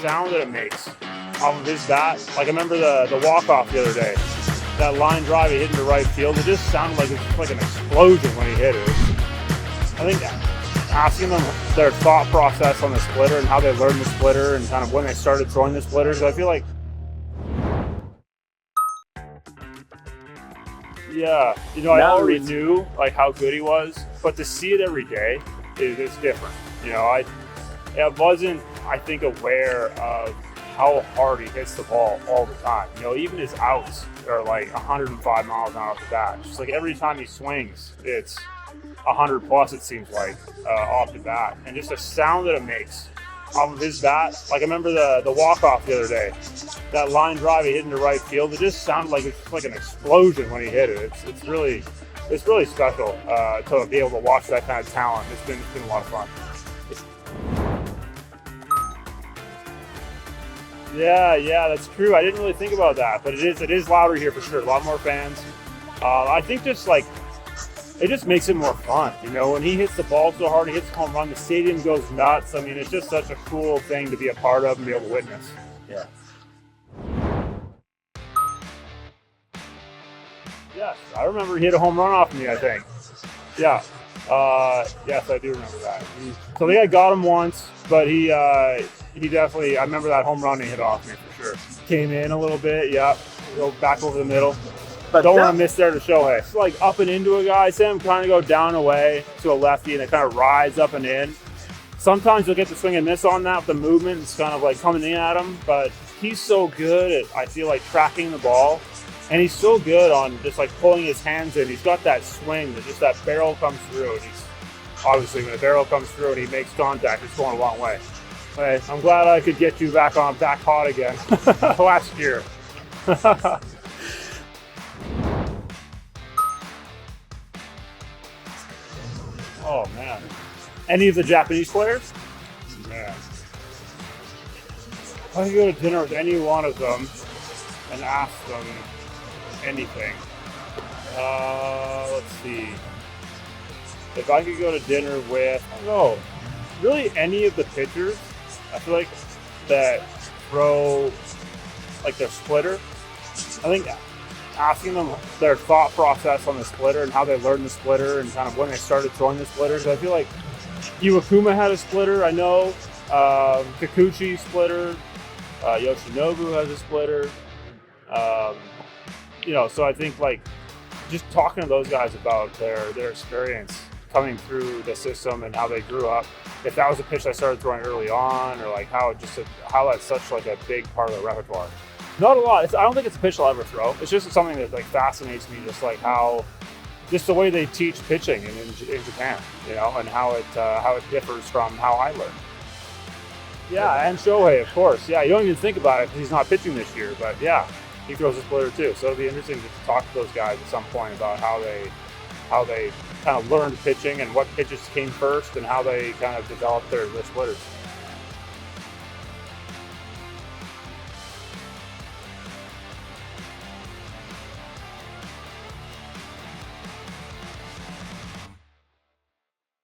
sound that it makes off of his bat. Like I remember the walk-off the other day. That line drive he hit into right field, it just sounded like it was like an explosion when he hit it. I think asking them their thought process on the splitter and how they learned the splitter and kind of when they started throwing the splitters, I feel like, yeah, you know, I already knew like how good he was, but to see it every day is different. You know, I wasn't, I think, aware of how hard he hits the ball all the time. You know, even his outs are like 105 miles an hour off the bat. Just like every time he swings, it's 100 plus, it seems like, off the bat. And just the sound that it makes off of his bat. Like I remember the walk-off the other day. That line drive he hit into right field, it just sounded like it was like an explosion when he hit it. It's really special to be able to watch that kind of talent. It's been a lot of fun. Yeah, that's true. I didn't really think about that, but it is louder here for sure. A lot more fans. I think just like it just makes it more fun. You know, when he hits the ball so hard, he hits the home run, the stadium goes nuts. I mean, it's just such a cool thing to be a part of and be able to witness. Yeah. Yes, I remember he hit a home run off me, I think. Yeah. Yes, I do remember that. So I think I got him once, but he definitely, I remember that home run he hit off me for sure. Came in a little bit, yeah. Go back over the middle. But don't want to miss there to Shohei. It's like up and into a guy. I see him kind of go down away to a lefty and it kind of rides up and in. Sometimes you'll get the swing and miss on that with the movement. It's kind of like coming in at him, but he's so good at, I feel like, tracking the ball. And he's so good on just like pulling his hands in. He's got that swing that just that barrel comes through. And he's obviously when the barrel comes through and he makes contact, it's going a long way. Hey, I'm glad I could get you back hot again last year. Oh man. Any of the Japanese players? Man. If I could go to dinner with any one of them and ask them anything. Let's see. If I could go to dinner with, I don't know, really any of the pitchers, I feel like that throw like their splitter. I think asking them their thought process on the splitter and how they learned the splitter and kind of when they started throwing the splitters. I feel like Iwakuma had a splitter, I know. Kikuchi splitter. Yoshinobu has a splitter. You know, so I think like just talking to those guys about their experience coming through the system and how they grew up. If that was a pitch I started throwing early on, or like how that's such like a big part of the repertoire. Not a lot. I don't think it's a pitch I'll ever throw. It's just something that like fascinates me, just like just the way they teach pitching in Japan, you know, and how it differs from how I learned. Yeah, and Shohei, of course. Yeah, you don't even think about it because he's not pitching this year, but yeah, he throws a splitter too. So it'll be interesting to talk to those guys at some point about how they kind of learned pitching and what pitches came first and how they kind of developed their splitters.